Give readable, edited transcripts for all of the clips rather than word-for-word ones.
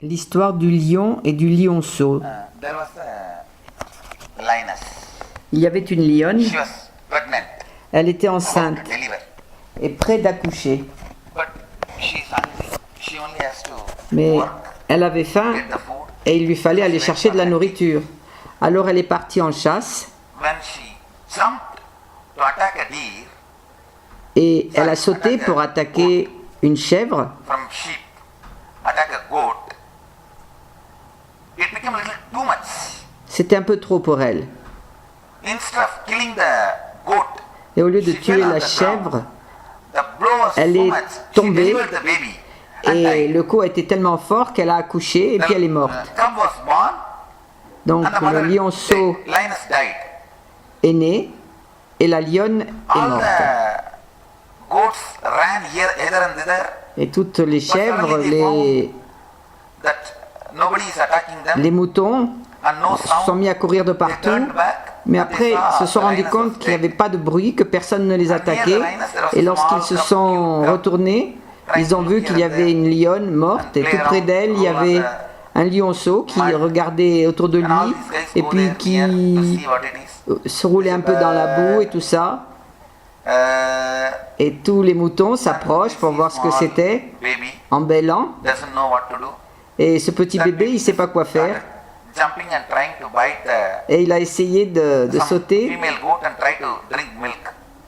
L'histoire du lion et du lionceau. There was a lioness. Il y avait une lionne, She was pregnant, elle était about enceinte to deliver. et près d'accoucher. But she's hungry. She only has to Mais work, elle avait faim get the food. et il lui fallait aller chercher de la nourriture. Alors elle est partie en chasse When she jumped to attack a deer et elle a sauté pour attaquer une chèvre. from sheep, attack a goat, it became a little too much. C'était un peu trop pour elle. Instead of killing the goat, Et au lieu de she tuer fell on la the chèvre, ground. The blow was elle so est much. tombée She delivered the baby and et died. le coup a été tellement fort qu'elle a accouché et puis elle est morte. Cub was born Donc and the le mother, lionceau the lioness died. est né et la lionne est All morte. the goats ran here, hither and thither, Et toutes les chèvres, that nobody is attacking them, les moutons and no se sont sound. mis à courir de They partout, turned back, mais and après they saw se sont the rendus lioness compte was qu'il n'y dead. avait pas de bruit, que personne ne les attaquait. Et lorsqu'ils se sont retournés, ils ont vu qu'il y avait une lionne morte et tout près d'elle, il y avait un lionceau qui regardait autour de And all lui these guys et go puis there near to qui see what it is. se roulait un peu dans la boue et tout ça. Et tous les moutons s'approchent pour voir ce que c'était Baby en bêlant. doesn't know what to do. Et ce petit bébé, il ne sait pas quoi faire. Jumping and trying to bite the Et il a essayé de some sauter female goat and try to drink milk.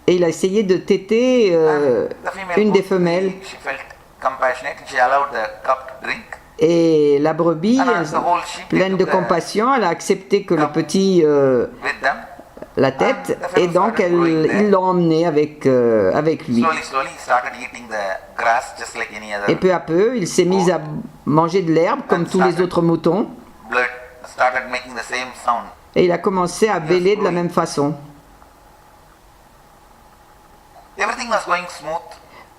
et il a essayé de téter The female une des goat, femelles. she felt compassionate and she allowed the cub to drink. Et la brebis, And the whole sheep pleine de took the compassion, elle a accepté que le petit With them, la tête, et donc ils l'ont emmené avec lui. slowly he started eating the grass just like any Et other. peu à peu, il s'est mis à manger de l'herbe comme tous les autres moutons, Blood started making the same sound. et il a commencé à bêler de la même façon. Everything was going smooth.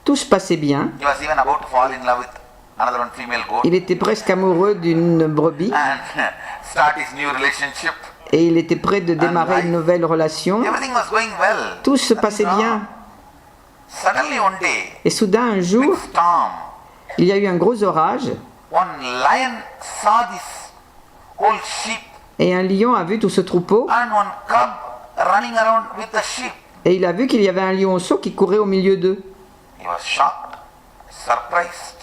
Tout se passait bien. He was even about to fall in love with another one female goat Il était presque amoureux d'une brebis, and start his new relationship. et il était prêt de démarrer une nouvelle relation. Everything was going well. Tout se Nothing passait wrong. bien. Suddenly one day, Et soudain, un big jour, storm. il y a eu un gros orage, One lion saw this whole sheep et un lion a vu tout ce troupeau, and one cub running around with the sheep. et il a vu qu'il y avait un lionceau qui courait au milieu d'eux. He was shocked, surprised.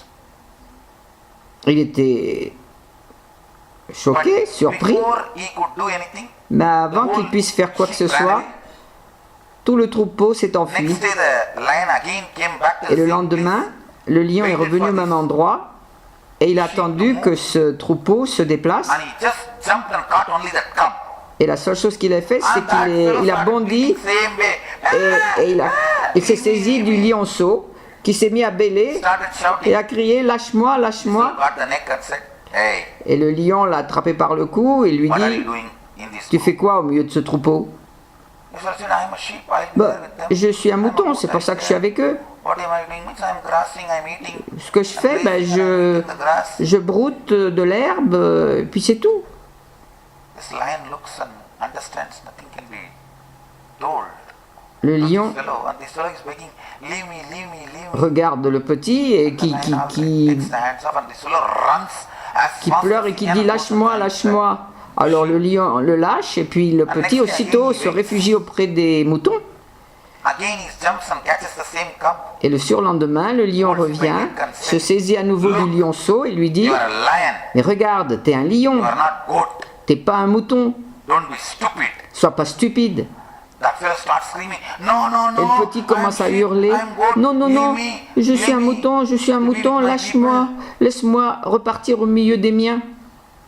Il était choqué, But surpris, before he could do anything, mais avant qu'il puisse faire quoi que ce soit, tout le troupeau s'est enfui. next day the lion again came back to Et the le same lendemain, place. le lion est revenu au même endroit, et il a attendu que ce troupeau se déplace. And he just jumped and caught only the cub. Et la seule chose qu'il a fait, c'est And that fellow qu'il a started bondi eating same way. et il s'est saisi du lionceau qui s'est mis à bêler Started shouting. et a crié « Lâche-moi, lâche-moi !» Got the neck and said, "Hey, Et le lion l'a attrapé par le cou et lui what are you dit doing in this « Tu group?" fais quoi au milieu de ce troupeau He said, "I'm a sheep. I'll be Bah, there with them. je suis un I'm a mouton, goat, c'est pour I'll ça be que je suis there. avec eux. What am I doing? Means I'm grassing, I'm eating. Ce que je fais, ben, je broute de l'herbe, et puis c'est tout. » This lion looks and understands nothing can be told. Le lion This fellow, and this fellow is begging, leave me, leave me, leave me. regarde le petit et The lion takes the hands off and this fellow runs as qui fast pleure as et he qui can dit « go to Lâche-moi, the lâche-moi !» Alors le lion le lâche et puis le petit aussitôt se réfugie auprès des moutons. Again he jumps and catches the same cub. Et le surlendemain, le lion revient, se saisit à nouveau du lionceau et lui dit You are a lion. « Mais regarde, t'es un lion, You are not goat. t'es pas un mouton, Don't be stupid." sois pas stupide. » That fellow starts screaming, "No, no, Et no. le petit commence à I'm sheep, hurler I'm goat. « Non, non, Leave non, me, je suis un leave me. mouton, je suis un Leave mouton, my lâche-moi, people." laisse-moi repartir au milieu des miens.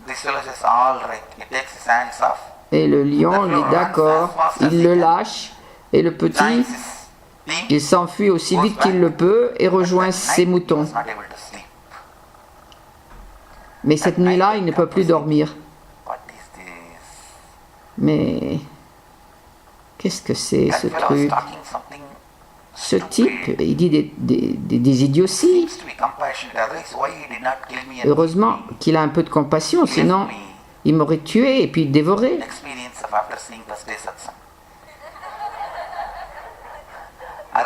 This fellow says, "All right." He takes his hands off. Et le lion dit d'accord, il le lâche et le petit, Joins his team. il s'enfuit aussi vite qu'il le peut et rejoint ses moutons. He was not able to sleep. Mais cette nuit-là, il ne peut plus dormir. What is this? Mais qu'est-ce que c'est That ce fellow was truc? talking something Ce type, il dit des idioties. seems to be compassionate. Otherwise, why he did not kill me and Heureusement qu'il a un peu de compassion, sinon il m'aurait tué et puis dévoré. experience of after seeing first day satsang.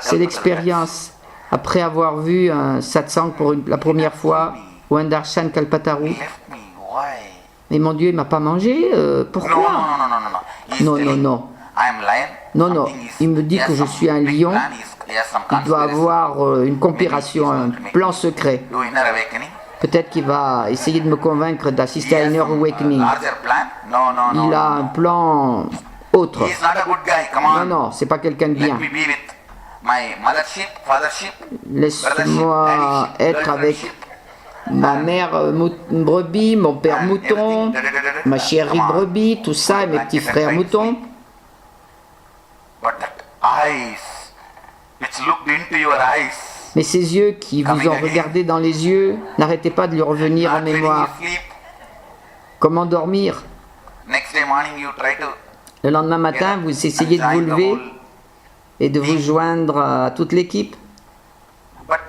C'est l'expérience après avoir vu un satsang pour la première fois. ou un darshan kalpataru. He left me. Why? Mais mon Dieu, il m'a pas mangé, No, pourquoi? no. He is Non, non, telling, non. I am lion. Non, non, Something is- il me dit he has que je some suis un big lion. plan, he has some Il doit conspiracy. avoir une conspiration, un plan secret. Do inner awakening. Peut-être qu'il va essayer de me convaincre He d'assister à has Inner some, Awakening. larger plan. No. Il a un plan autre. He is not a good guy. Come Non, on. non, c'est pas quelqu'un de Let bien. me be with my mothership, fathership, Laisse-moi brothership, être avec girlfriendship. ma mère brebis, mon père And mouton, everything. ma chérie Come on. brebis, tout ça, et mes petits frères moutons. But that eyes, which looked into your eyes, Mais ces yeux qui vous ont regardé dans les yeux, n'arrêtez pas de lui revenir en not letting you mémoire. sleep. Comment dormir? Next day morning you try to Le lendemain matin, vous essayez de vous join the lever whole. et de vous joindre à toute l'équipe. But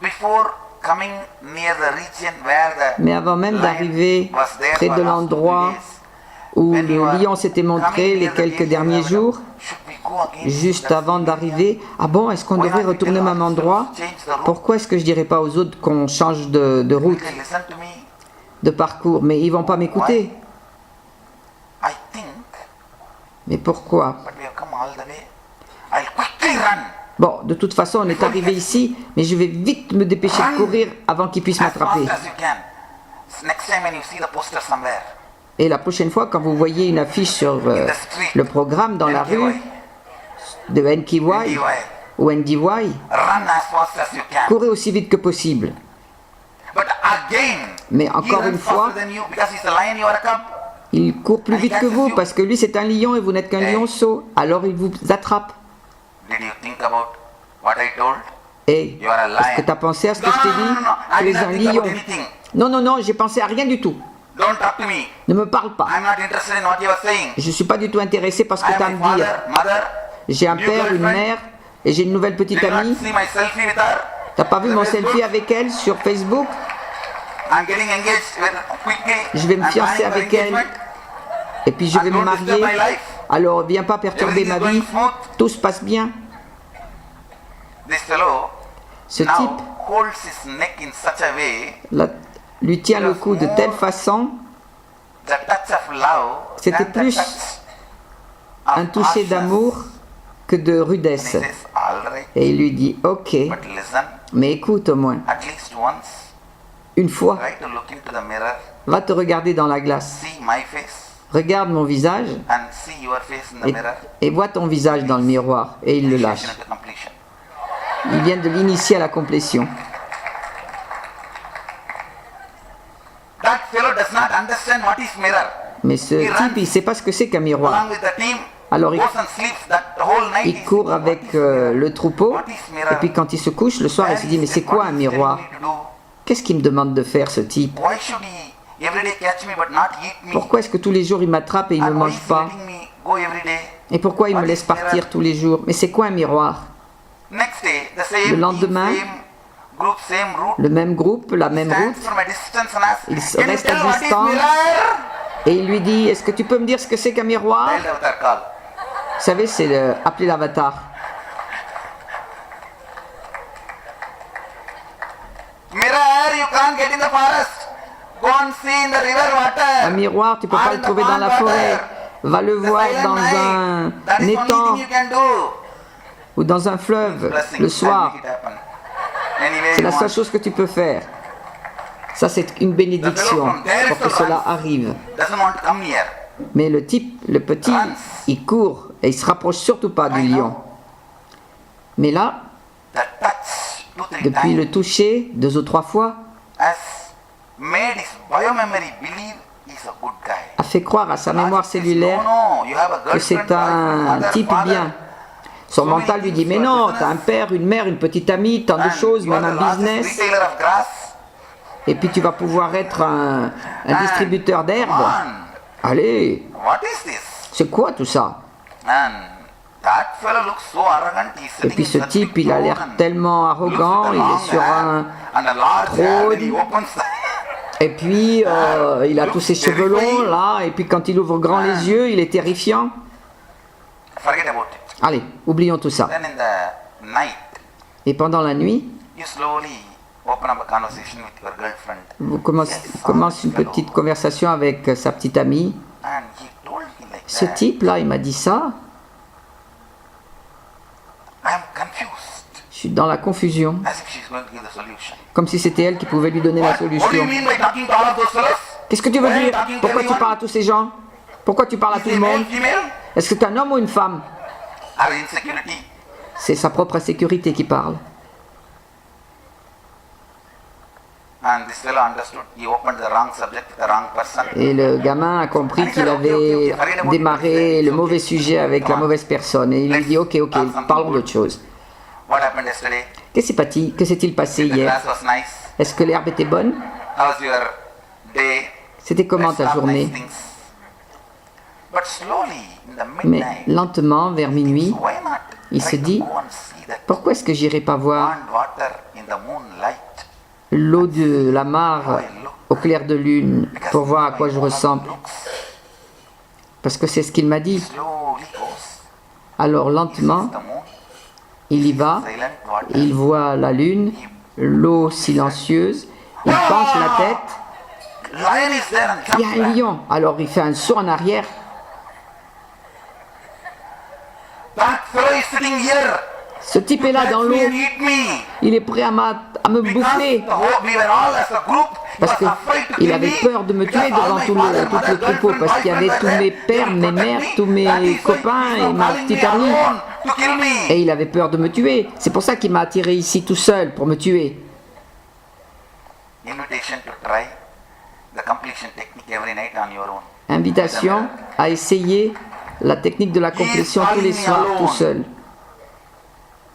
before coming near the region where the Mais avant même lion d'arriver was there près for de last 2 l'endroit days, où when you le are lion s'était montré coming les near the quelques area, derniers jours, should we go again? juste That's avant the d'arriver, ah bon, est-ce qu'on Why devrait not we retourner tell au même ourselves, endroit? change the route? Pourquoi est-ce que je dirais pas aux autres qu'on change de route, Okay, listen to me. de parcours? Mais ils vont pas m'écouter. I think, Mais pourquoi? but we have come all the way. I'll quickly run Bon, de toute façon, on est arrivé ici, mais je vais vite me dépêcher de courir avant qu'ils puissent as m'attraper. fast as you can. Next time when you see the poster somewhere, Et la prochaine fois, quand vous voyez une affiche sur le programme dans la rue de NKY ou NDY, run as fast as you can. courez aussi vite que possible. But again, Mais he encore runs une fois, faster than you because he's a lion, you are a cub. il court plus vite que vous parce que lui c'est un lion et vous n'êtes qu'un lionceau. Alors il vous attrape. Did you think about what I told? Et You are a est-ce que lion. tu as pensé à ce que je t'ai dit? I Tu did es not un think about lion. anything. Non, j'ai pensé à rien du tout. Don't talk to me. Ne me parle pas. I'm not interested in what you are saying. Je ne suis pas du tout intéressé par ce que I tu as à am me my dire. father, mother. J'ai un new père, une girlfriend. mère et j'ai une nouvelle petite Did amie. not see my selfie with her. T'as pas vu mon Facebook? selfie avec elle sur Facebook? I'm getting engaged with quickly. Je vais me I'm fiancer planning for avec elle. engagement. Et puis je vais me Don't disturb marier. my life. Alors viens pas perturber Everything ma is vie. going smooth. Tout se passe bien. This fellow Ce now type holds his neck in such a way, lui tient le cou de telle façon, the touch of love, C'était than the plus touch of un toucher harshness. d'amour que de And he rudesse. says, all right, Et il lui dit, ok, but listen, mais écoute au moins, at least once, une fois, try to look into the mirror, va te regarder dans la glace. see my face, Regarde mon visage and see your face in the mirror. et vois ton visage dans le miroir. Et il le lâche. Initiation to completion. Il vient de l'initier à la complétion. That fellow does not understand what is mirror. Mais ce type, il ne sait pas ce que c'est qu'un miroir. Along with the team, Alors il, goes and sleeps that whole night. il court avec le troupeau. Et puis quand il se couche le soir, il se dit, mais c'est quoi un miroir? Qu'est-ce qu'il me demande de faire ce type? Why should he every day catch me but not eat me? Pourquoi est-ce que tous les jours il m'attrape et il ne me And why mange is he pas? letting me go every day? Et pourquoi il me laisse partir tous les jours? Mais c'est quoi un miroir? Next day, the same Le lendemain, team, same group, same route. Le même groupe, la même Stands route. from a distance and asks, Il se "Can you reste à tell what is distance. mirror?" Et il lui dit, est-ce que tu peux me dire ce que c'est qu'un miroir? Dialed avatar call. Vous savez, c'est appeler l'avatar. Mirror, you can't get in the forest. Go and see in the river water. Un miroir, tu peux Or pas in le the trouver dans pond la water. forêt. Va le The voir silent dans night. un That is the only étang thing you can do. ou dans un fleuve Blessing, le I'll soir. make it happen. Anyway, C'est you la seule want. chose que tu peux faire. Ça, c'est une bénédiction pour que cela arrive. Doesn't want to come here. Mais le type, le petit, il court et il se rapproche surtout pas du lion. Mais là, The touch 2-3 depuis times le toucher 2 ou 3 fois, has made his biomemory believe he's a good guy. a fait croire à sa mémoire cellulaire No, you have a que girlfriend, c'est un boyfriend, mother, type father. bien. Son mental lui dit, mais non, t'as un père, une mère, une petite amie, tant de And choses, you are même the un largest business. retailer of grass. Et puis tu vas pouvoir être un distributeur d'herbe. Come on. Allez, What is this? c'est quoi tout ça? And that fellow looks so arrogant. He's Et sitting puis in ce such type, big il a throne l'air and tellement arrogant, looks with il the est long sur hair un... and a large hair, then he trône. opens Et puis il a tous ses cheveux longs là, et puis quand il ouvre grand les yeux, il est terrifiant. Forget about it. Allez, oublions tout ça. Then in the night, Et pendant la nuit, you slowly open up a conversation with your girlfriend. Vous commence une petite conversation avec sa petite amie. And he told me like Ce that. type-là, il m'a dit ça. I am confused. Je suis dans la confusion. As if she's going to give the solution. Comme si c'était elle qui pouvait lui donner la What do you solution. mean by talking to all of those fellows? Qu'est-ce que tu veux dire? Pourquoi tu parles à tous ces gens? Pourquoi tu parles à tout le monde? Female? Est-ce que tu es un homme ou une femme? Or insecurity? C'est sa propre insécurité qui parle. And this fellow understood. He opened the wrong subject with the wrong person. Et le gamin a compris qu'il avait démarré le mauvais sujet avec la mauvaise personne. Et il lui dit, ok, parlons d'autre chose. What happened yesterday? Que s'est-il passé The hier? grass was nice. Est-ce que l'herbe était bonne? How's your day? C'était comment Let's ta talk journée? nice things. But slowly, in the Mais midnight, lentement, vers minuit, why not il try se to dit, go and see that pourquoi est-ce que j'irai pas voir pond water in the moonlight? l'eau de la mare au clair de lune pour voir à quoi je ressemble? Parce que c'est ce qu'il m'a dit. Slowly goes. Alors lentement, The moon, il y va, silent water. il voit la lune, l'eau silencieuse, il penche la tête, Lion is there and il y jumps a un back. lion. Alors il fait un saut en arrière. That fellow is sitting here. Ce type est là dans Let l'eau, me and eat me. il est prêt à me Because bouffer. we were all as a group. He Parce was afraid to qu'il kill avait me. peur de me Because tuer all devant my tout father, le mother, troupeau, girlfriend, parce qu'il y avait boyfriend tous were mes there. pères, They mes would mères, protect tous me. That mes is why copains he's et now ma calling petite me amie. alone to kill me. Et il avait peur de me tuer. C'est pour ça qu'il m'a attiré ici tout seul, pour me tuer. Invitation to try the completion technique every night on your own. Invitation à essayer la technique de la complétion tous les soirs, tout seul.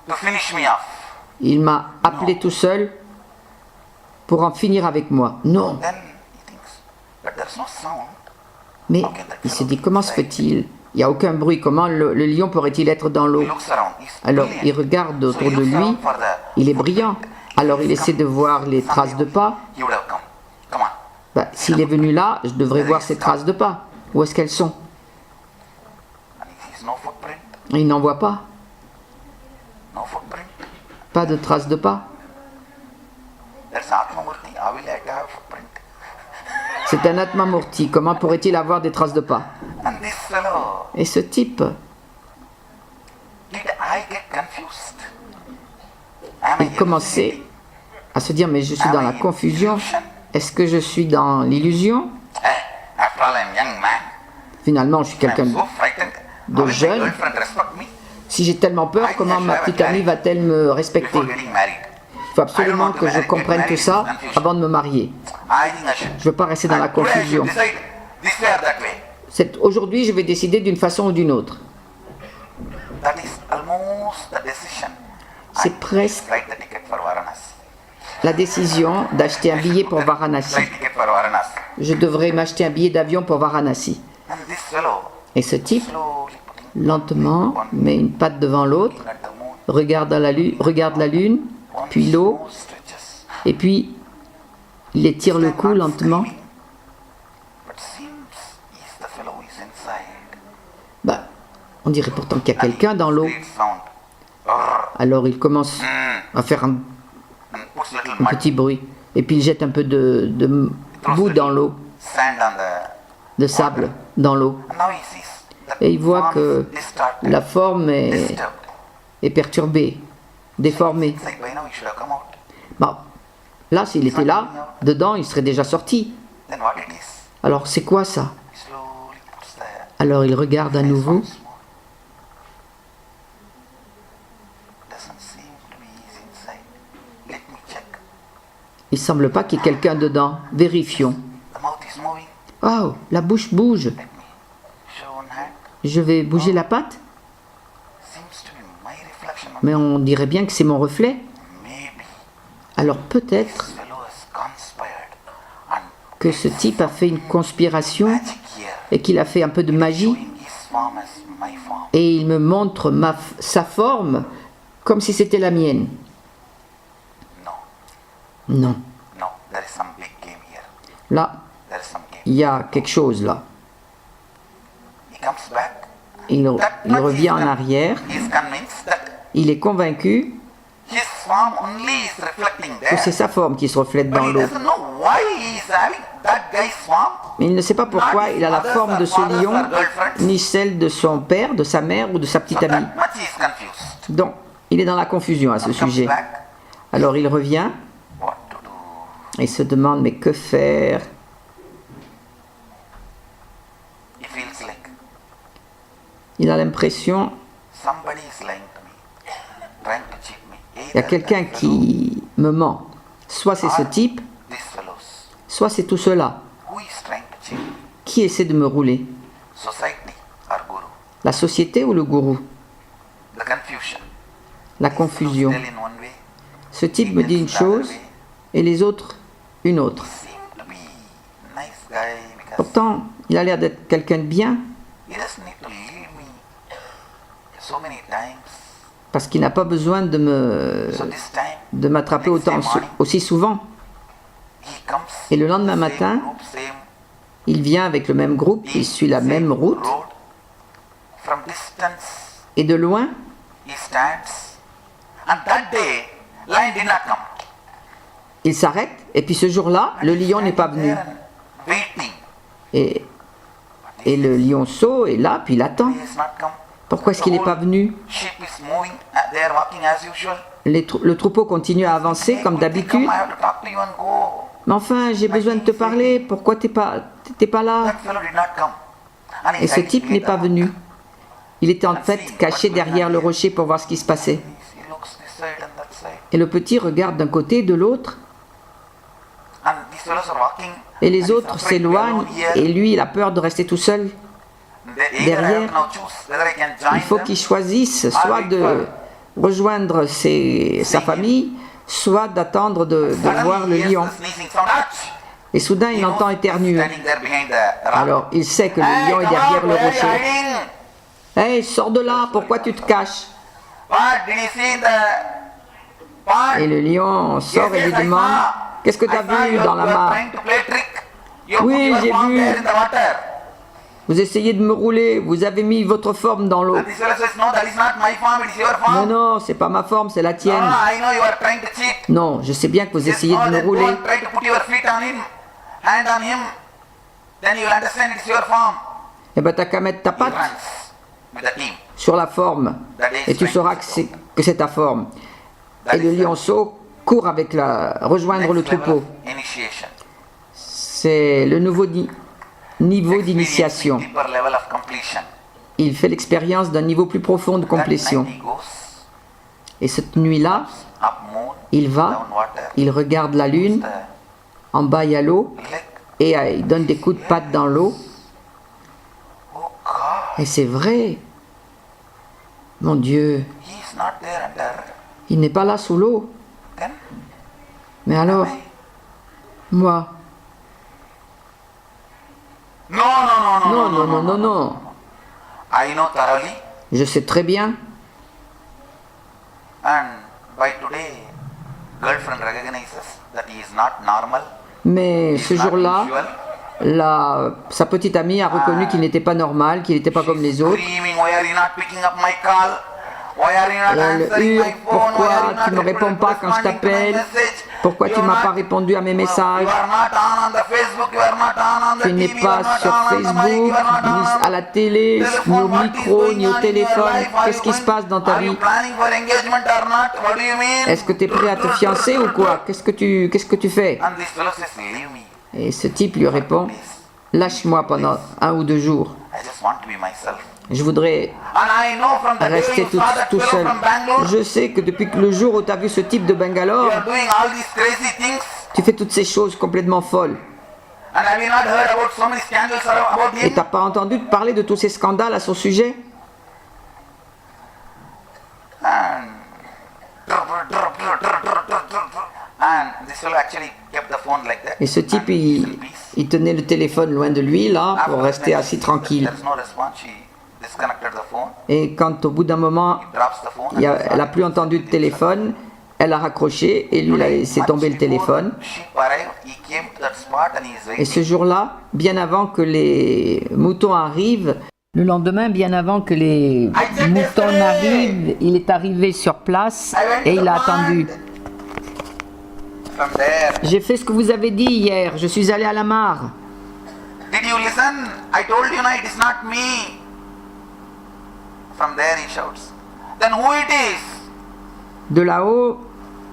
To finish me off. Il m'a appelé tout seul pour en finir avec moi. Non. Then he thinks, but there's no sound. Mais il se dit, comment se fait-il? Il n'y a aucun bruit. Comment le lion pourrait-il être dans l'eau? He looks around. He's Alors brilliant. il regarde So autour he de looks lui. around for the- Il est brillant. Alors il essaie de voir les traces de pas. He would have come. Come on. Bah, s'il est venu là, je devrais voir ces traces de pas. Où est-ce qu'elles sont? And he sees no footprint. Il n'en voit pas. No footprint. Pas de traces de pas. There's Atmamurti. How will I have footprint? C'est un Atmamurti. Comment pourrait-il avoir des traces de pas? And this fellow, Et ce type, did I get confused? Am I il commençait à se dire, mais je suis dans la confusion. Est-ce que je suis dans l'illusion? After all, I'm young man. Finalement, je suis quelqu'un I'm so frightened. de How will my jeune. girlfriend respect me Si j'ai tellement peur, comment ma petite amie va-t-elle me respecter? before getting married? Il faut absolument que je comprenne tout ça avant de me marier. I think I should. Je ne veux pas rester dans la And today I should confusion. decide this way or that way. Aujourd'hui, je vais décider d'une façon ou d'une autre. That is almost the decision. C'est presque Write the ticket for Varanasi. la décision d'acheter un billet pour Varanasi. Flight ticket for Varanasi. Je devrais m'acheter un billet d'avion pour Varanasi. And this fellow Et ce type, slowly putting lentement, met une patte devant l'autre, at the moon. regarde la lune, puis l'eau, Once more stretches. et puis il étire le cou lentement. But seems he's the fellow who is inside. Bah, on dirait pourtant qu'il y a quelqu'un dans l'eau. Great sound. Brrr. Alors il commence à faire un And puts little un mud, petit bruit. Et puis il jette un peu de boue dans l'eau, sand on the. de sable dans l'eau. And now he sees that Et il voit form que is distorted, la forme disturbed. est perturbée, déformée. It's like by now he should have come out. Bon, là, s'il était là, dedans, il serait déjà sorti. Then what it is? Alors c'est quoi ça? He slowly puts the Alors il regarde à face nouveau. once more. Doesn't seem to be he's inside. Let me check. Il semble pas qu'il y ait quelqu'un dedans. Vérifions. The mouth is moving. Oh, la bouche bouge. Let me show one hand. Je vais bouger la patte, Seems to be my reflection. mais on dirait bien que c'est mon reflet. Maybe Alors peut-être this fellow has conspired and que ce type a fait une conspiration magic here, et qu'il a fait un peu de magie showing his form as my form. et il me montre sa forme comme si c'était la mienne. No, Non. no, there is some big game here. Là, There is some game. il y a quelque chose là. He comes back. Il That much revient en arrière. He is convinced that Il est convaincu his form only is reflecting reflecting que c'est there. sa forme qui se reflète But dans he l'eau. doesn't know why he is having that guy's form. Mais il ne sait pas pourquoi il a la forme de ce lion, ni celle de son père, de sa mère ou de sa So petite amie. that much he is confused. Donc, il est dans la confusion à ce Comes sujet. back, Alors il revient what to do? et se demande, mais que faire? He feels like Il a l'impression, somebody is lying to me, trying to cheat me. il y a Either quelqu'un that fellow qui me ment. Soit c'est ce type, these fellows soit c'est tout cela. who is trying to cheat me. Qui essaie de me rouler? Society or guru. La société ou le gourou? The confusion. La confusion. Tell in one way, Ce type me dit une chose et les autres une autre. seem to be nice guy because Pourtant, il a l'air d'être quelqu'un de bien he doesn't need to leave me so many times. parce qu'il n'a pas besoin So this time de m'attraper aussi souvent. he comes. Et le lendemain same matin, group, same il vient avec le même groupe, il suit la même route road. From distance et de loin, he stands. And that day, lion did not come. il s'arrête et puis ce jour-là, le lion n'est pas venu. There and waiting. Et, et le lionceau est là, puis il attend. He has not come. Pourquoi est-ce qu'il n'est pas venu? Sheep is moving. They are walking as usual. Le troupeau continue à avancer comme d'habitude. Come, I have to talk to you and go. Mais enfin, j'ai besoin de te parler, pourquoi t'es pas là? That fellow did not come. And he Et ce tried to type n'est lead pas the- venu. Il était en fait caché derrière le rocher pour voir ce qui se passait. He looks this side and that side. Et le petit regarde d'un côté et de l'autre, And these fellows are walking. et and les he's autres afraid to be s'éloignent, alone here. et lui, il a peur de rester tout seul. Either I derrière, have to now choose whether I can join Il faut them qu'il choisisse soit de rejoindre sa famille, soit d'attendre de voir le Suddenly, he lion. hears the sneezing sound. Ouch! Et soudain, He il knows entend he's éternuer. standing there behind the rock. Alors, il sait que le Hey, lion est come derrière on, le where are you rocher. hiding? Hey, sors de là, pourquoi tu te caches? What? Did you see the pond? Et le lion sort et lui demande, qu'est-ce que tu as vu dans la mare? Oui, j'ai vu. Vous essayez de me rouler, vous avez mis votre forme dans l'eau. Non, non, c'est pas ma forme, c'est la tienne. Non, je sais bien que vous essayez de me rouler. Eh ben, t'as qu'à mettre ta patte sur la forme et tu sauras que c'est ta forme. Et le lionceau court avec rejoindre le troupeau. C'est le nouveau niveau d'initiation. Il fait l'expérience d'un niveau plus profond de complétion. Et cette nuit-là, il va, il regarde la lune, en bas il y a l'eau, et il donne des coups de patte dans l'eau. Et c'est vrai. Mon Dieu, il n'est pas là sous l'eau. Mais alors, moi, non, non, non, non, non. I know thoroughly, Je sais très bien. and by today, girlfriend recognizes that he is not normal. Mais ce He's not jour-là, usual. sa petite amie a reconnu qu'il n'était pas normal, qu'il n'était pas comme les autres. Screaming, why are you not picking up my call? Why are you not Elle answering hurle, my phone? Why are pourquoi you tu not ne me réponds pas quand je responding to my t'appelle? message? Pourquoi tu You ne are m'as pas not- répondu à mes messages? You are not on the Facebook, you are not on the Tu n'es TV, you are pas not sur on the mic, Facebook, you are not ni on à la télé, ni au micro, ni au téléphone. Qu'est-ce qui se passe dans ta Are you vie? planning for engagement or not? What do you mean? Est-ce que tu es prêt à te fiancer ou quoi? Qu'est-ce que tu fais? And this fellow says, leave me. Et ce type lui répond, lâche-moi pendant 1 ou 2 jours. I just want to be myself. Je voudrais And I know from the day rester you saw that tout fellow seul. from Bangalore, Je sais que depuis le jour où tu as vu ce type de you Bangalore, are doing all these crazy things. tu fais toutes ces choses complètement folles. And have you not heard about so many scandals about Et him? t'as pas entendu parler de tous ces scandales à son sujet? And this fellow actually kept the phone like that. Et ce type, And he's in peace. il tenait le téléphone loin de lui, là, pour After rester that, assis tranquille. There's no response. She disconnected the phone. Et quand au bout d'un moment, Drops the phone. elle a plus entendu de téléphone, elle a raccroché et lui, il a laissé tomber le téléphone. Sheep arrived. He came to that spot and he is Et waiting. ce jour-là, bien avant que les moutons arrivent, le lendemain, bien avant que les moutons n'arrivent, il est arrivé sur place et il a attendu. from there. J'ai fait ce que vous avez dit hier. Je suis allé à la mare. Did you listen? I told you, no, it is not me. From there he shouts. Then who it is? De là-haut,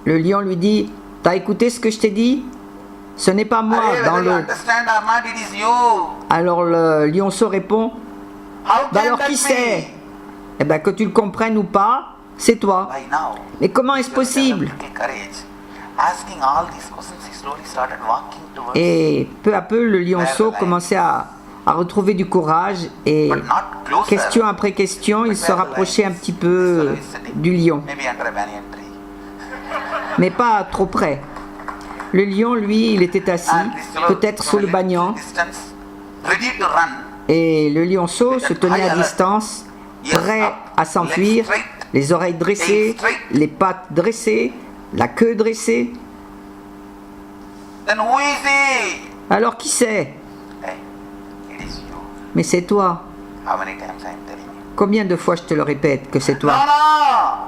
le lion lui dit, t'as écouté ce que je t'ai dit? Ce n'est pas moi Arey, dans whether you l'eau. understand or not, it is you. Alors le lionceau répond, How bah can alors that qui be? c'est? Eh bien que tu le comprennes ou pas, c'est toi. By now, Mais comment est-ce you have possible? developed little courage. Asking all these questions, he slowly started walking towards. Et peu à peu, le lionceau commençait à retrouver du courage et But not closer. question après question, il se rapprochait un petit peu du lion, Maybe under a banyan tree. mais pas trop près. Le lion, lui, il était assis, And this fellow peut-être sous le from a little banyan, distance, ready to run. et le lionceau se tenait à distance, prêt à s'enfuir, les oreilles dressées, les pattes dressées, la queue dressée. Then who is he? Alors qui c'est? Hey, it is you. Mais c'est toi. How many times I am telling you? Combien de fois je te le répète que c'est No, toi?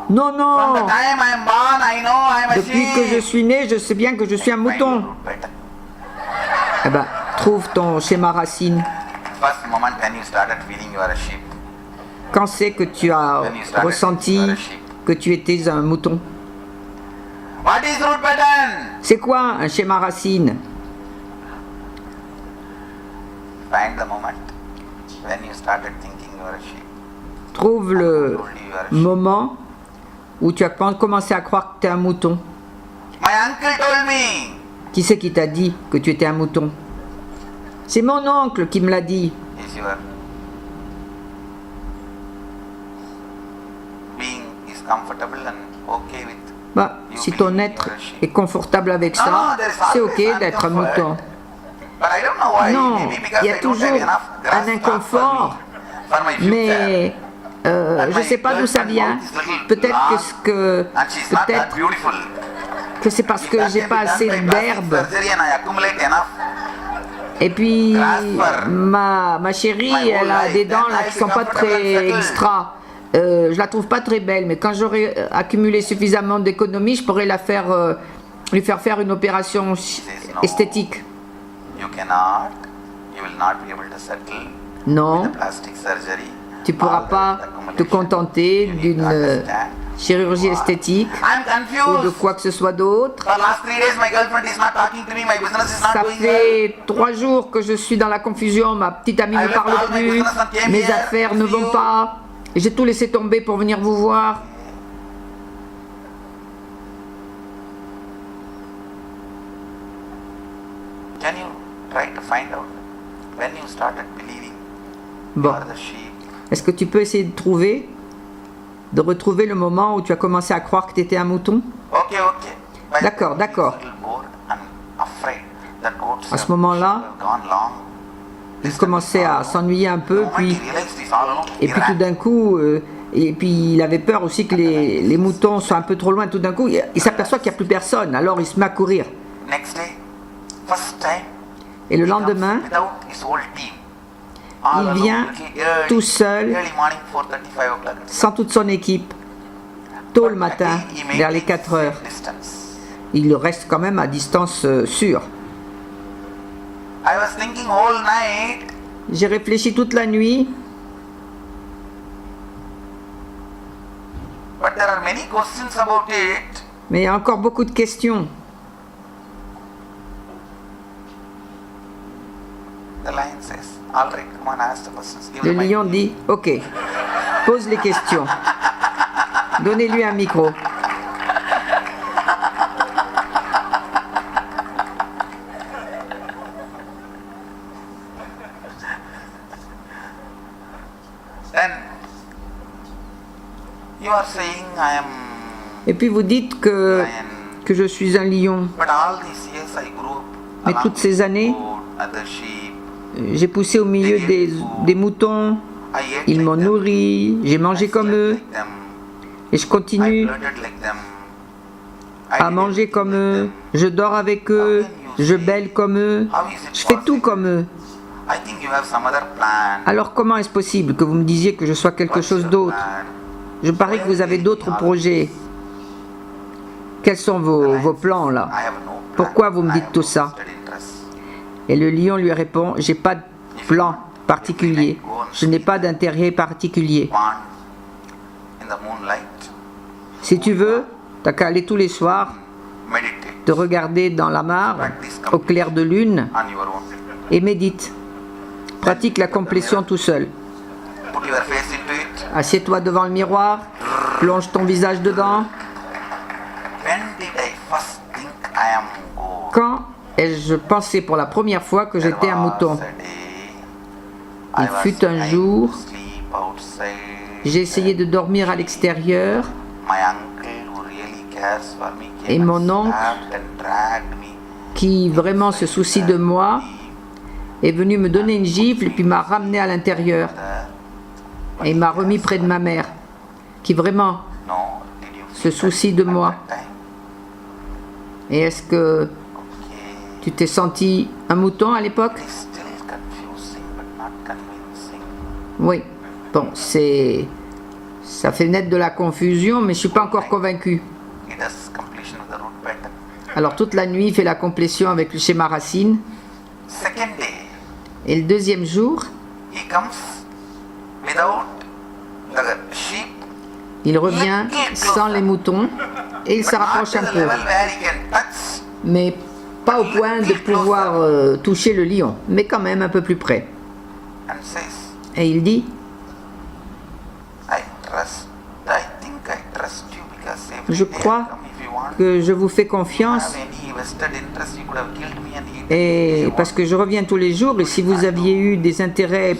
no. Non, From the non. time I am born, I know I am a Depuis que je sheep. suis né, je sais bien que je suis un Find your mouton. root pattern. Eh ben, trouve ton schéma racine. First moment when you started feeling you are a sheep. Quand c'est que tu as ressenti que tu étais un mouton? What is root pattern? C'est quoi un schéma racine? Find the moment when you started thinking you are a sheep. Trouve le moment où tu as commencé à croire que tu es un mouton. My uncle told me. Qui c'est qui t'a dit que tu étais un mouton? C'est mon oncle qui me l'a dit. Is your being is comfortable and okay with. Bah, si ton être est confortable avec ça, c'est ok d'être un mouton. But I don't know why. Non, Maybe because il y a I don't have toujours enough grass un inconfort, for me, for my future. mais je ne sais pas d'où ça vient. Peut-être And she's not that peut-être beautiful. que c'est parce que j'ai pas assez d'herbe. Surgery and I accumulate enough. Et puis ma chérie, elle a des dents là qui sont pas très extra. Je la trouve pas très belle, mais quand j'aurai accumulé suffisamment d'économies, je pourrais lui faire faire une opération esthétique. You cannot. You will not be able to settle Non, with the plastic surgery. tu pourras pas te contenter d'une chirurgie esthétique I'm ou de confused. quoi que ce soit d'autre. For last 3 days, my girlfriend is not talking to me. My business is not Ça going well. fait 3 jours que je suis dans la confusion, ma petite amie ne parle plus, mes affaires ne vont pas, et j'ai tout laissé tomber pour venir vous voir. Can you try to find out when you started believing you Bon, are the sheep? est-ce que tu peux essayer de retrouver le moment où tu as commencé à croire que tu étais un mouton? Okay, okay. But D'accord, he's d'accord. a little bored and afraid that goats À ce have- moment-là, have gone long. Il commençait à s'ennuyer un peu, The moment puis, he realized he's all alone, et he puis tout ran. d'un coup, et puis il avait peur aussi que les moutons soient un peu trop loin. Tout d'un coup, il s'aperçoit qu'il n'y a plus personne, alors il se met à courir. Next day, first time, Et le he comes lendemain, without his whole team. All il alone, vient early, tout seul, early morning, 4:30, 5 o'clock. sans toute son équipe, tôt le matin, He made vers les it 4 heures. distance. Il reste quand même à distance sûre. I was thinking whole night, J'ai réfléchi toute la nuit, but there are many questions about it. mais il y a encore beaucoup de questions. The lion says, all right, come on, ask the questions. Give Le me the mic." lion dit, ok, pose les questions. Donnez-lui un micro. Then you are saying I am Et puis vous dites que je suis un lion. but all these years I grew up Mais along toutes ces with années, goat, other sheep. J'ai poussé au milieu des moutons. I ate Ils like m'ont them. nourri. J'ai mangé I comme slept eux. like them. Et je I continue flirted like them. I à did manger everything comme like eux. them. Je dors avec eux. Je bêle comme eux. How is it Je fais tout possible? comme eux. I think you have some other plan. Alors comment est-ce possible que vous me disiez que je sois quelque What's chose your d'autre? plan? Je parie que vous avez d'autres projets. Quels sont vos plans là? I have no pourquoi vous me dites tout ça? Et le lion lui répond, j'ai pas de plan particulier, je n'ai pas d'intérêt particulier. Si tu veux, t'as qu'à aller tous les soirs, te regarder dans la mare, au clair de lune, et médite. Pratique la complétion tout seul. Assieds-toi devant le miroir, plonge ton visage dedans. Quand ai-je pensé pour la première fois que j'étais un mouton? Il fut un jour, j'ai essayé de dormir à l'extérieur et mon oncle, qui vraiment se soucie de moi, est venu me donner une gifle et puis m'a ramené à l'intérieur et il m'a remis près de ma mère, qui vraiment se soucie de moi. Et est-ce que tu t'es senti un mouton à l'époque? Oui. Bon, ça fait naître de la confusion, mais je ne suis pas encore convaincu. Alors toute la nuit, il fait la complétion avec le schéma racine. Et le deuxième jour, il revient sans les moutons et il se rapproche un peu. Mais pas au point de pouvoir toucher le lion, mais quand même un peu plus près. Et il dit, je crois que je vous fais confiance et parce que je reviens tous les jours et si vous aviez eu des intérêts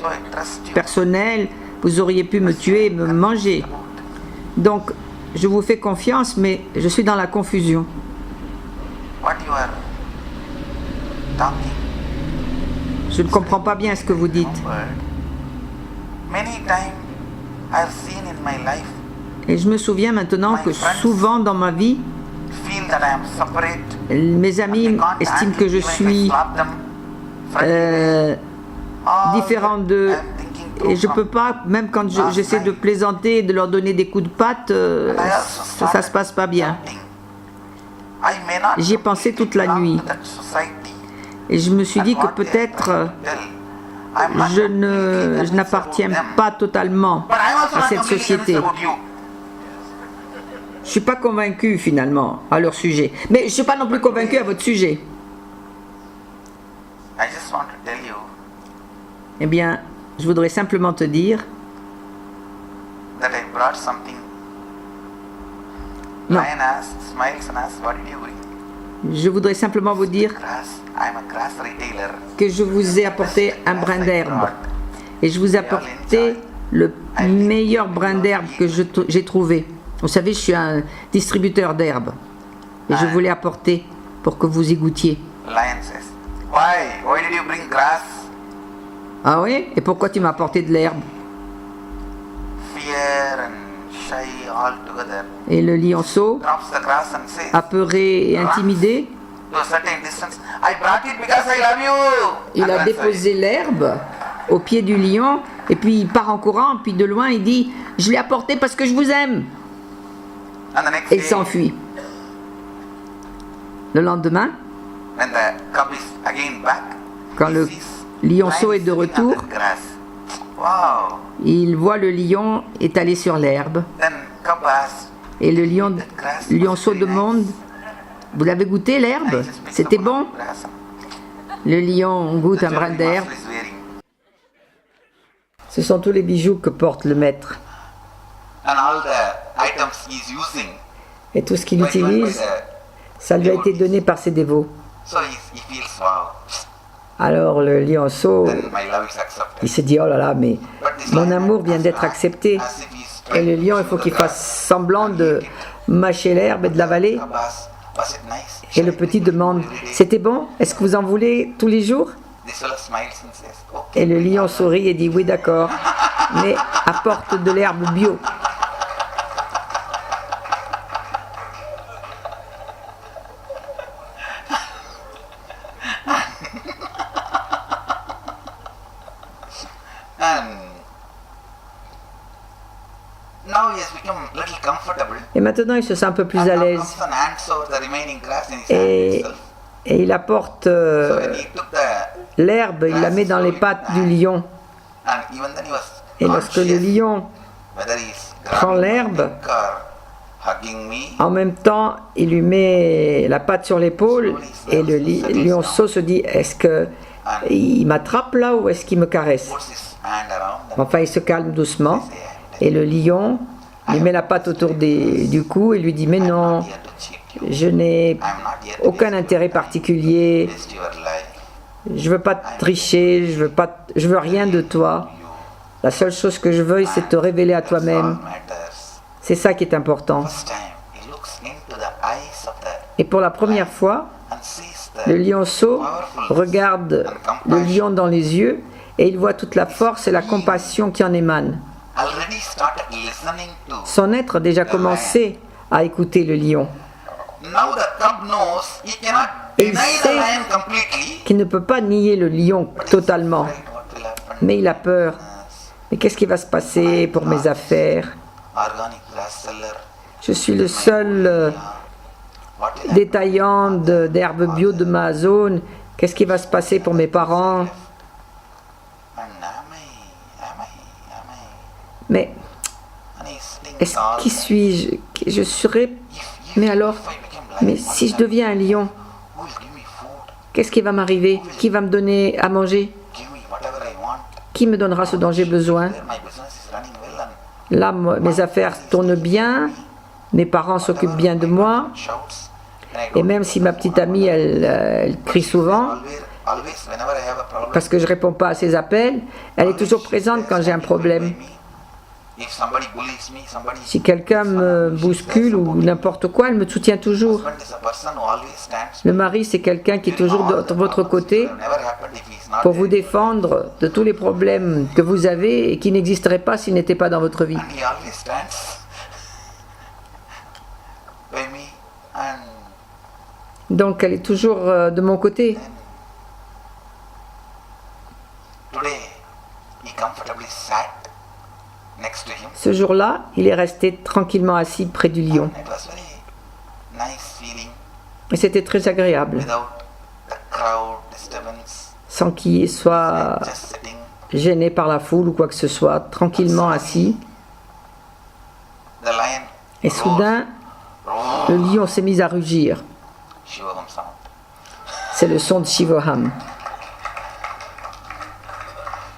personnels, vous auriez pu me tuer et me manger. Donc, je vous fais confiance, mais je suis dans la confusion. Je ne comprends pas bien ce que vous dites. Et je me souviens maintenant que souvent dans ma vie, mes amis estiment que je suis différent d'eux. Et je peux pas, même quand j'essaie de plaisanter et de leur donner des coups de patte, ça se passe pas bien. J'y ai pensé toute la nuit. Et je me suis dit que peut-être je n'appartiens pas totalement à cette société. Je ne suis pas convaincu finalement à leur sujet. Mais je ne suis pas non plus convaincu à votre sujet. Eh bien, je voudrais simplement te dire non. Je voudrais simplement vous dire que je vous ai apporté un brin d'herbe. Et je vous ai apporté le meilleur brin d'herbe que j'ai trouvé. Vous savez, je suis un distributeur d'herbe. Et je vous l'ai apporté pour que vous y goûtiez. Ah oui? Et pourquoi tu m'as apporté de l'herbe? Et le lionceau, apeuré et intimidé, il a déposé l'herbe au pied du lion et puis il part en courant, puis de loin il dit « Je l'ai apporté parce que je vous aime !» et il s'enfuit. Le lendemain, quand le lionceau est de retour, il voit le lion étalé sur l'herbe. Et le lionceau demande, « Vous l'avez goûté l'herbe? C'était bon ?» Le lion goûte un brin d'herbe. Ce sont tous les bijoux que porte le maître. Et tout ce qu'il utilise, ça lui a été donné par ses dévots. Alors le lionceau, il se dit, oh là là, mais mon amour vient d'être accepté. Et le lion, il faut qu'il fasse semblant de mâcher l'herbe et de l'avaler. Et le petit demande, c'était bon? Est-ce que vous en voulez tous les jours? Et le lion sourit et dit, oui d'accord, mais apporte de l'herbe bio. Et maintenant, il se sent un peu plus à l'aise. Et Et il apporte So when he took the l'herbe, il la met dans les pattes du lion. and even then he was Et lorsque le conscious lion whether he's prend grabbing my l'herbe, neck or hugging me. en même temps, il lui met la patte sur l'épaule et le lionceau se dit, est-ce qu'il m'attrape là ou est-ce qu'il me caresse? Puts his hand around and Enfin, il se calme doucement et le lion lui met la patte autour du cou et lui dit, mais non, here to cheat you. je n'ai I'm not here to aucun intérêt particulier, waste your life. je veux pas te tricher, je veux rien de toi. La seule chose que je veux, c'est te révéler à That's all toi-même. matters. C'est ça qui est important. First time he looks into the eyes of the Et pour la première fois, and sees le the lionceau regarde le lion dans les yeux et il voit toute la force et la compassion qui en émanent. already started listening to. Son être a déjà commencé à écouter le lion, Now the cub knows he cannot Et il deny the sait lion completely. qui ne peut pas nier le lion totalement. Right, what will happen? Mais il a peur. Mais qu'est-ce qui va se passer pour mes affaires? Organic grass seller. Je suis le seul What will happen? détaillant d'herbes bio de ma zone. Qu'est-ce qui va se passer pour mes parents? And am I? Mais And he's sitting est-ce tall. qui suis-je? Je serai... Mais alors, If I become mais lion, si je deviens un lion, who will give me food? qu'est-ce qui va m'arriver? Qui va me donner à manger? Give me whatever I want. Qui me donnera ce dont j'ai besoin? There my business is running well and Là, mes affaires tournent bien, mes parents s'occupent bien de moi, shouts. And I et don't même si ma petite amie, elle crie souvent, always whenever I have a problem. parce que je réponds pas à ses appels, elle est toujours présente quand j'ai un problème. If somebody bullies me, somebody Si quelqu'un me bouscule ou n'importe quoi, elle me soutient toujours. husband is a person who always stands Le mari, c'est quelqu'un qui est toujours de votre côté never happened if he's not pour vous défendre de tous les problèmes que vous avez et qui n'existeraient pas s'ils n'étaient pas dans votre vie. and he always stands by me and Donc, elle est toujours de mon côté. today he comfortably sat next to him. Ce jour-là, il est resté tranquillement assis près du lion. It was very nice feeling Et c'était très agréable, without the crowd disturbance, sans qu'il soit just sitting. gêné par la foule ou quoi que ce soit, tranquillement assis. The lion Et soudain, roared. le lion s'est mis à rugir. Shivam sound. C'est le son de Shivoham.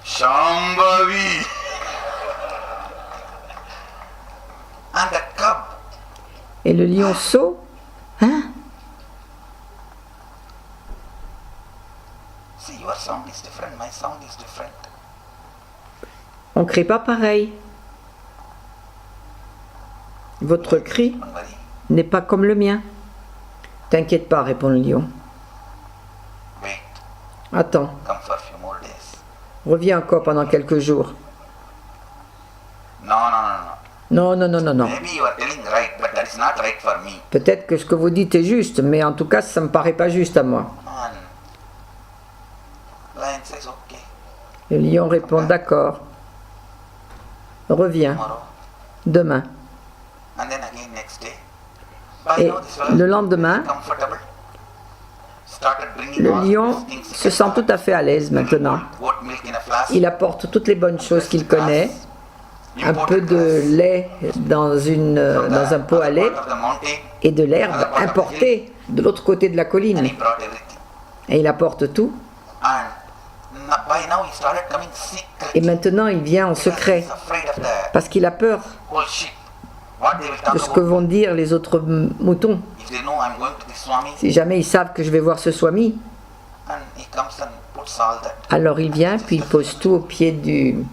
Shambhavi. And the cub Et le lionceau, hein? see, your sound is different, my sound is different. On ne crie pas pareil. Votre cri Don't worry. n'est pas comme le mien. T'inquiète pas, répond le lion. Wait, Attends, come for a few more days. reviens encore pendant quelques jours. No, no, no, no. Non, non, non, non, non. Maybe you are telling right, but that is not right for me. Peut-être que ce que vous dites est juste, mais en tout cas, ça me paraît pas juste à moi. And lion says, okay, Le lion répond, d'accord. Reviens, tomorrow. demain. And then again next day. By Et now this fellow le lendemain, comfortable. Started bringing le all lion these things he se can sent have. tout à fait à l'aise maintenant. Goat milk in a flask. Il apporte toutes les bonnes choses qu'il connaît, un peu Imported de grass lait dans un pot à lait part of the mountain, et de l'herbe importée de l'autre côté de la and colline. he brought everything. Et il apporte tout. And by now he started coming secretly. Et maintenant, il vient en secret He's afraid of the parce qu'il a peur whole sheep. What they will talk de ce que about. vont dire les autres moutons. If they know I'm going to the Swami, Si jamais ils savent que je vais voir ce swami, and he comes and puts all that. alors il vient, puis il pose tout au pied du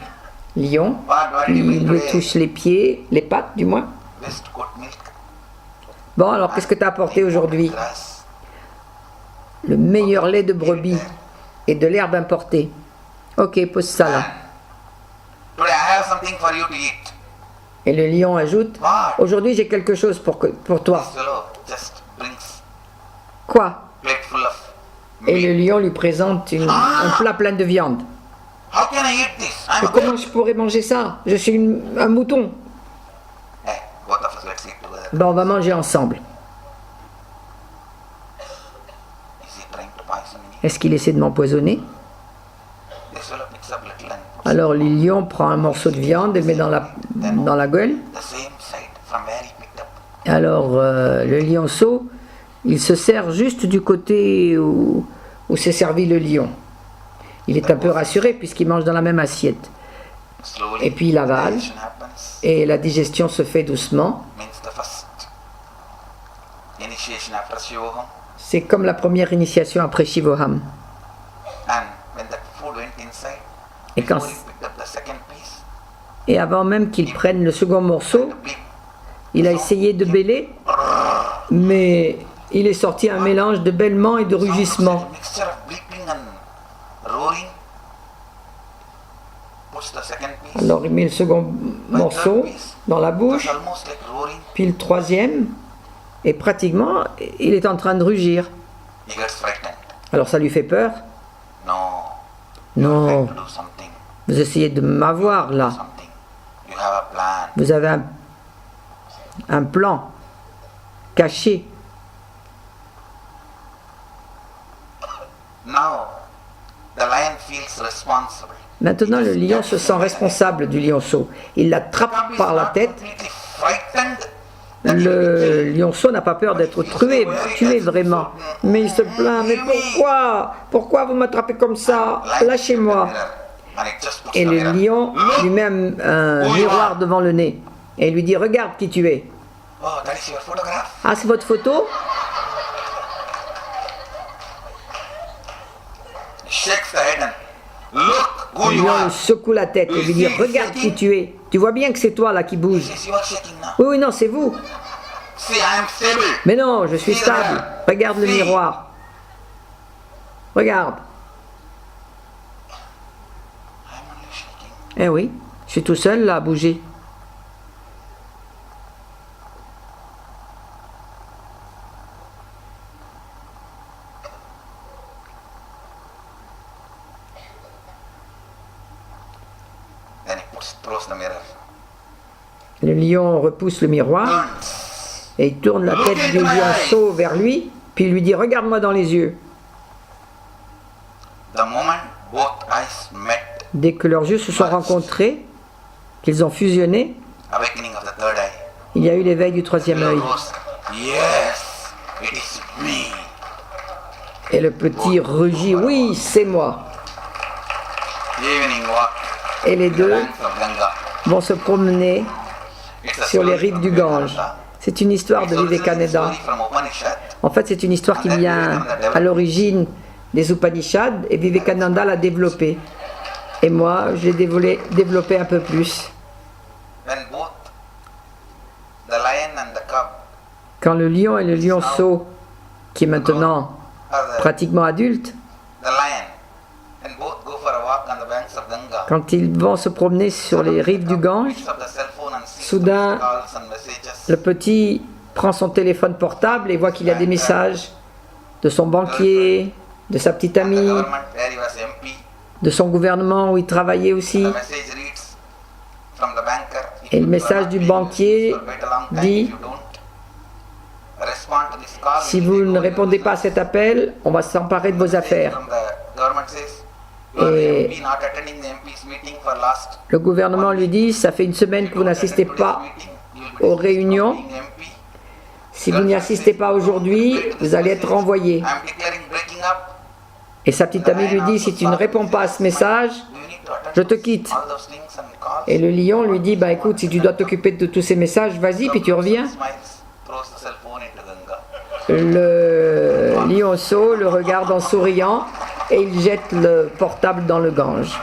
lion. What did you Il bring lui today? touche les pieds, les pattes du moins. Best goat milk. Bon, alors qu'est-ce que tu as apporté aujourd'hui? Grass. Le meilleur lait de brebis et de l'herbe importée. Ok, pose ça là. Today I have something for you to eat. Et le lion ajoute, What? aujourd'hui j'ai quelque chose pour toi. This fellow just brings Quoi? plate full of Et meat. le lion lui présente un plat plein de viande. How can I eat this? I'm Mais a comment goat. je pourrais manger ça? Je suis un mouton. Hey, both of us, let's eat together. Ben, on va manger ensemble. Is it trying to poison me? Est-ce qu'il essaie de m'empoisonner? This fellow picks up little and puts Alors le lion prend un morceau de viande et le met dans la gueule. the same side from where he picked up. Alors le lionceau, il se sert juste du côté où s'est servi le lion. Il est un peu rassuré puisqu'il mange dans la même assiette. Slowly, Et puis il avale digestion happens. et la digestion se fait doucement. Means the first initiation after Shivoham. C'est comme la première initiation après Shivoham. And when that food went inside, Et quand- before he picked up the second piece, Et avant même qu'il prenne le second morceau, the big il a essayé de bêler, mais il est sorti un mélange de bêlement et de sound was rugissement. like a mixture of bleeping and roaring. Puts the second piece. Alors il met le second morceau dans la It was bouche, almost like roaring. puis le troisième, et pratiquement, il est en train de rugir. He gets frightened. Alors ça lui fait peur. No, Non, to do something, vous essayez de m'avoir là. something. You have a plan. Vous avez un plan caché. Now, the lion feels responsible. Maintenant, le lion se sent responsable du lionceau. Il l'attrape Cub is par la not tête. completely frightened that he will be Le killed. lionceau n'a pas peur d'être tué vraiment. Mais il se plaint, mais pourquoi? Pourquoi vous m'attrapez comme ça? Lion Lâchez-moi. looks at the mirror and it just puts Et the le mirror. lion lui met un miroir devant le nez. Et il lui dit, regarde qui tu es. Oh, that is your photograph. Ah, c'est votre photo? He shakes the head and look who Le you lion are. lui secoue la tête et lui dit, regarde qui tu es. Tu vois bien que c'est toi là qui bouge. Yes, you are shaking now. Oui, oui, non, c'est vous. See, I am stable. Mais non, je suis stable. Regarde le miroir. Regarde. I am only shaking. Eh oui, je suis tout seul là à bouger. Then he throws the mirror. Le lion repousse le miroir Turns. et il tourne la tête du lionceau vers lui, puis il lui dit, regarde-moi dans les yeux. The moment both eyes met, Dès que leurs yeux se sont rencontrés, qu'ils ont fusionné, awakening of the third eye. il y a eu l'éveil du troisième œil. Rose, yes, it is me. Et le petit rugit, oui, c'est moi. Evening walk. Et les The deux banks of Ganga. vont se promener It's a sur les story rives from du Gange. Vivekananda. C'est une histoire de It's originally a Vivekananda. story from Upanishad. En fait, c'est une histoire qui vient à l'origine des Upanishads et Vivekananda l'a développée. Et moi, je l'ai développé un peu plus. When both the lion and the cub Quand le lion et le lionceau, qui est maintenant are the pratiquement adulte, lion and both go for a walk on the banks of Ganga. quand ils vont se promener sur les rives du Gange, Picks up the cell phone and sees soudain, the calls and messages. le petit prend son téléphone portable et voit qu'il y a des messages de son banquier, de sa petite The amie, government where he was MP. de son gouvernement où il travaillait aussi. The message reads from the banker. If Et le you message are not du paying banquier for quite a long time, dit, if you don't respond to this call, si we vous will ne take over répondez your pas à business. cet appel, on va s'emparer de vos affaires. From the government says, you are the Et MP not attending the MP's meeting for last le gouvernement lui dit, ça fait une semaine que vous n'assistez pas aux réunions. Si vous n'y assistez pas aujourd'hui, vous allez être renvoyé. I'm declaring breaking up. Et sa petite amie lui dit, si tu ne réponds pas à ce message, You need to attend je te quitte. all those things and calls. Et le lion lui dit, bah écoute, si tu dois t'occuper de tous ces messages, vas-y, puis tu reviens. Smiles, throws the cell phone into Ganga. Le lionceau le regarde en souriant et il jette le portable dans le Gange.